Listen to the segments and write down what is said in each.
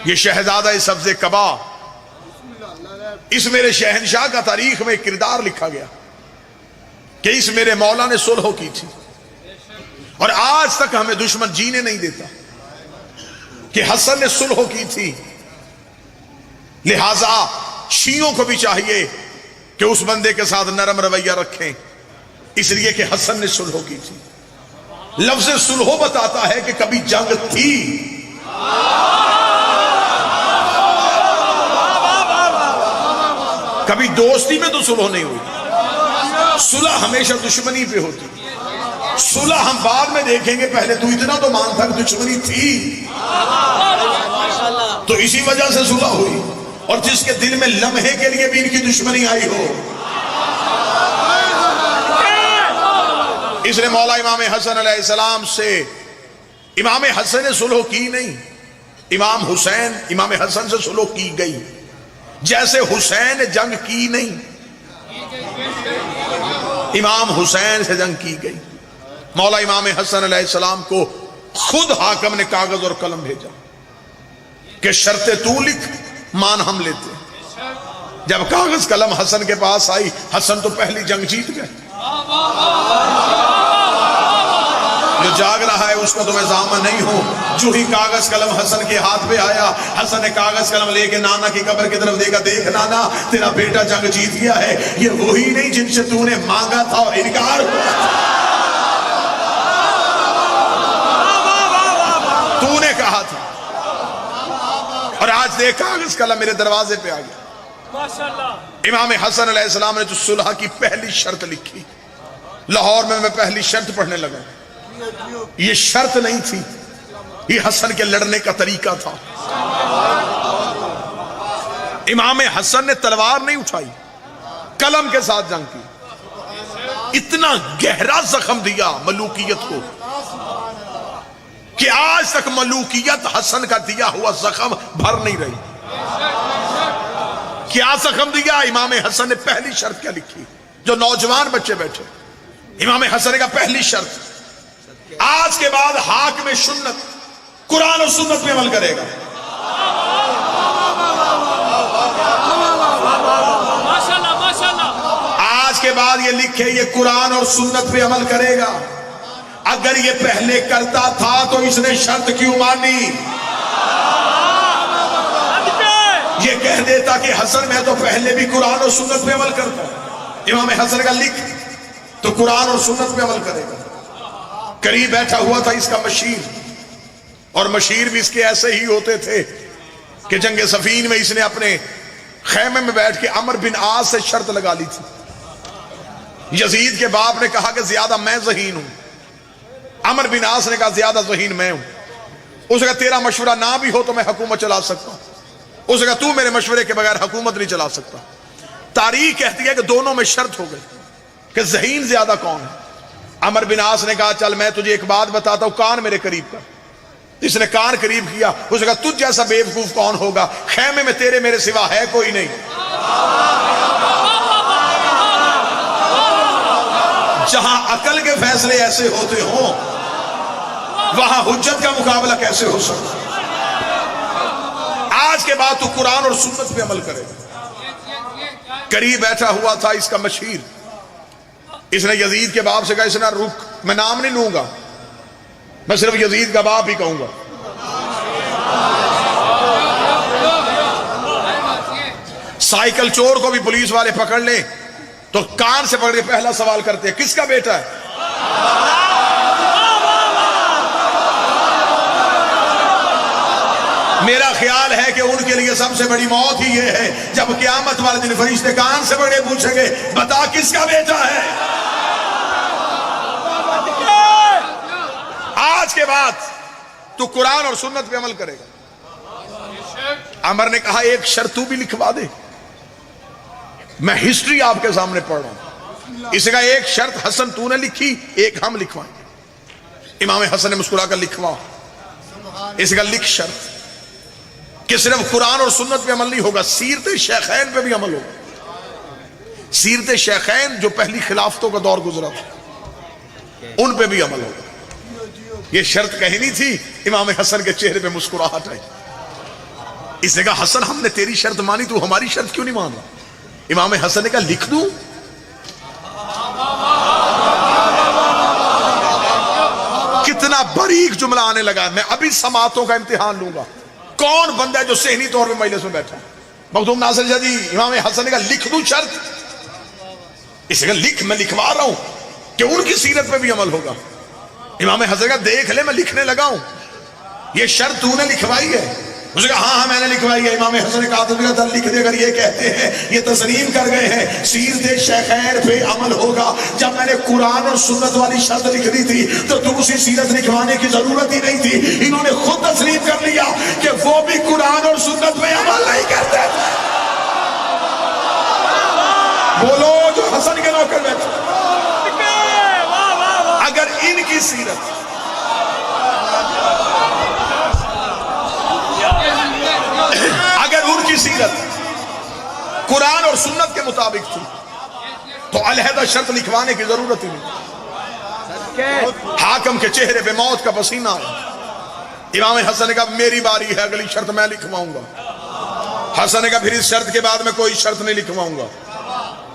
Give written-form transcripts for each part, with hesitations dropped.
یہ شہزادہ سبز قبا، اس میرے شہنشاہ کا تاریخ میں کردار لکھا گیا کہ اس میرے مولا نے صلح کی تھی، اور آج تک ہمیں دشمن جینے نہیں دیتا کہ حسن نے صلح کی تھی۔ لہذا شیعوں کو بھی چاہیے کہ اس بندے کے ساتھ نرم رویہ رکھیں، اس لیے کہ حسن نے صلح کی تھی۔ لفظ صلح بتاتا ہے کہ کبھی جنگ تھی، کبھی دوستی میں تو صلح نہیں ہوئی، صلح ہمیشہ دشمنی پہ ہوتی۔ صلح ہم بعد میں دیکھیں گے، پہلے تو اتنا تو مان تھا کہ دشمنی تھی، تو اسی وجہ سے صلح ہوئی۔ اور جس کے دل میں لمحے کے لیے بھی ان کی دشمنی آئی ہو، اس نے مولا امام حسن علیہ السلام سے، امام حسن نے صلح کی نہیں، امام حسن سے صلح کی گئی، جیسے حسین نے جنگ کی نہیں، امام حسین سے جنگ کی گئی۔ مولا امام حسن علیہ السلام کو خود حاکم نے کاغذ اور قلم بھیجا کہ شرطیں تو لکھ، مان ہم لیتے۔ جب کاغذ قلم حسن کے پاس آئی، حسن تو پہلی جنگ جیت گئے۔ جو جاگ رہا ہے اس کا تو میں ضامن نہیں ہوں، جو ہی کاغذ قلم حسن کے ہاتھ پہ آیا، حسن نے کاغذ قلم لے کے نانا کی قبر کی طرف دیکھا، دیکھ نانا تیرا بیٹا جنگ جیت گیا ہے، یہ وہی نہیں جن سے تو نے مانگا تھا اور انکار تو نے کہا تھا، اور آج دیکھ کاغذ قلم میرے دروازے پہ آ گیا۔ امام حسن علیہ السلام نے جو صلح کی پہلی شرط لکھی، لاہور میں پہلی شرط پڑھنے لگا، یہ شرط نہیں تھی، یہ حسن کے لڑنے کا طریقہ تھا۔ امام حسن نے تلوار نہیں اٹھائی، قلم کے ساتھ جنگ کی، اتنا گہرا زخم دیا ملوکیت کو کہ آج تک ملوکیت حسن کا دیا ہوا زخم بھر نہیں رہی۔ کیا زخم دیا؟ امام حسن نے پہلی شرط کیا لکھی؟ جو نوجوان بچے بیٹھے، امام حسن کا پہلی شرط، آج کے بعد حاکم سنت قرآن و سنت پہ عمل کرے گا۔ آج کے بعد یہ لکھے، یہ قرآن اور سنت پہ عمل کرے گا۔ اگر یہ پہلے کرتا تھا تو اس نے شرط کیوں مانی؟ یہ کہہ دیتا کہ حسن میں تو پہلے بھی قرآن اور سنت پہ عمل کرتا ہوں۔ امام حسن کا لکھ تو قرآن اور سنت پہ عمل کرے گا۔ قریب بیٹھا ہوا تھا اس کا مشیر، اور مشیر بھی اس کے ایسے ہی ہوتے تھے کہ جنگ صفین میں اس نے اپنے خیمے میں بیٹھ کے عمر بن عاص سے شرط لگا لی تھی۔ یزید کے باپ نے کہا کہ زیادہ میں ذہین ہوں، عمر بن عاص نے کہا زیادہ ذہین میں ہوں۔ اس نے کہا تیرا مشورہ نہ بھی ہو تو میں حکومت چلا سکتا ہوں۔ اس نے کہا تو میرے مشورے کے بغیر حکومت نہیں چلا سکتا۔ تاریخ کہتی ہے کہ دونوں میں شرط ہو گئی کہ ذہین زیادہ کون ہے۔ عمر بن عاص نے کہا چل میں تجھے ایک بات بتاتا ہوں، کان میرے قریب کر۔ اس نے کان قریب کیا، اس نے کہا تجھ جیسا بے وقوف کون ہوگا، خیمے میں تیرے میرے سوا ہے کوئی نہیں۔ جہاں عقل کے فیصلے ایسے ہوتے ہوں وہاں حجت کا مقابلہ کیسے ہو سکتا؟ آج کے بعد تو قرآن اور سنت پہ عمل کرے۔ قریب بیٹھا ہوا تھا اس کا مشیر، اس نے یزید کے باپ سے کہا، اس نے رک، میں نام نہیں لوں گا، میں صرف یزید کا باپ ہی کہوں گا۔ سائیکل چور کو بھی پولیس والے پکڑ لیں تو کان سے پکڑ کے پہلا سوال کرتے ہیں کس کا بیٹا ہے؟ میرا خیال ہے کہ ان کے لیے سب سے بڑی موت ہی یہ ہے جب قیامت والے دن فرشتے کان سے پکڑ کے پوچھیں گے بتا کس کا بیٹا ہے۔ آج کے بعد تو قرآن اور سنت پہ عمل کرے گا۔ عمر نے کہا ایک شرط تو بھی لکھوا دے، میں ہسٹری آپ کے سامنے پڑھ رہا ہوں۔ اس نے کہا ایک شرط حسن تو نے لکھی، ایک ہم لکھوائیں گے۔ امام حسن نے مسکرا کر لکھوا، اس کا لکھ شرط کہ صرف قرآن اور سنت پہ عمل نہیں ہوگا، سیرت شیخین پہ بھی عمل ہوگا۔ سیرت شیخین جو پہلی خلافتوں کا دور گزرا تھا ان پہ بھی عمل ہوگا۔ یہ شرط کہنی تھی، امام حسن کے چہرے پہ مسکراہٹ آئی. اس نے کہا حسن ہم نے تیری شرط مانی، تو ہماری شرط کیوں نہیں مان رہا؟ امام حسن نے کہا لکھ دوں؟ کتنا باریک جملہ آنے لگا. میں ابھی سماعتوں کا امتحان لوں گا. کون بندہ ہے جو ذہنی طور پہ مجلس میں بیٹھا؟ مخدوم ناصر شاہ جی، امام حسن نے کہا لکھ دوں شرط؟ اس نے کہا لکھ، میں لکھوا رہا ہوں کہ ان کی سیرت پہ بھی عمل ہوگا. امام حسن نے کہا دیکھ لے میں لکھنے لگا ہوں، یہ شرط تو نے لکھوائی ہے؟ اس نے کہا ہاں میں نے لکھوائی ہے. امام حسن نے کہا لکھ دے. اگر یہ کہتے ہیں، یہ تسلیم کر گئے ہیں سیرت شیخین پہ عمل ہوگا، جب میں نے قرآن اور سنت والی شرط لکھ دی تھی تو دوسری سیرت لکھوانے کی ضرورت ہی نہیں تھی. انہوں نے خود تسلیم کر لیا کہ وہ بھی قرآن اور سنت پہ عمل نہیں کرتے. بولو جو حسن کے نوکر بیٹھے، اگر ان کی سیرت قرآن اور سنت کے مطابق تھی تو علیحدہ شرط لکھوانے کی ضرورت ہی نہیں. حاکم کے چہرے پہ موت کا پسینہ آیا. امام حسن نے کہا میری باری ہے، اگلی شرط میں لکھواؤں گا. حسن نے کہا پھر اس شرط کے بعد میں کوئی شرط نہیں لکھواؤں گا.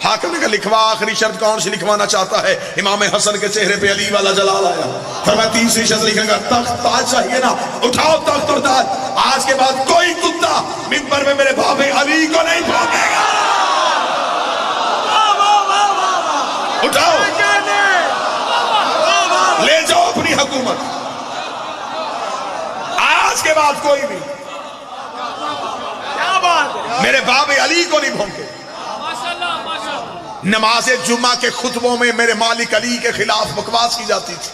حاکم نے کہا لکھوا، آخری شرط کون سی لکھوانا چاہتا ہے؟ امام حسن کے چہرے پہ علی والا جلال آیا. فرمایا تیسری شرط لکھیں گا. تخت تاج چاہیے نا، اٹھاؤ تخت اور تاج. آج کے بعد کوئی کتا منبر میں میرے باب علی کو نہیں بھونکے گا. اٹھاؤ لے جاؤ اپنی حکومت. آج کے بعد کوئی بھی میرے باب علی کو نہیں بھونکے. نماز جمعہ کے خطبوں میں میرے مالک علی کے خلاف بکواس کی جاتی تھی.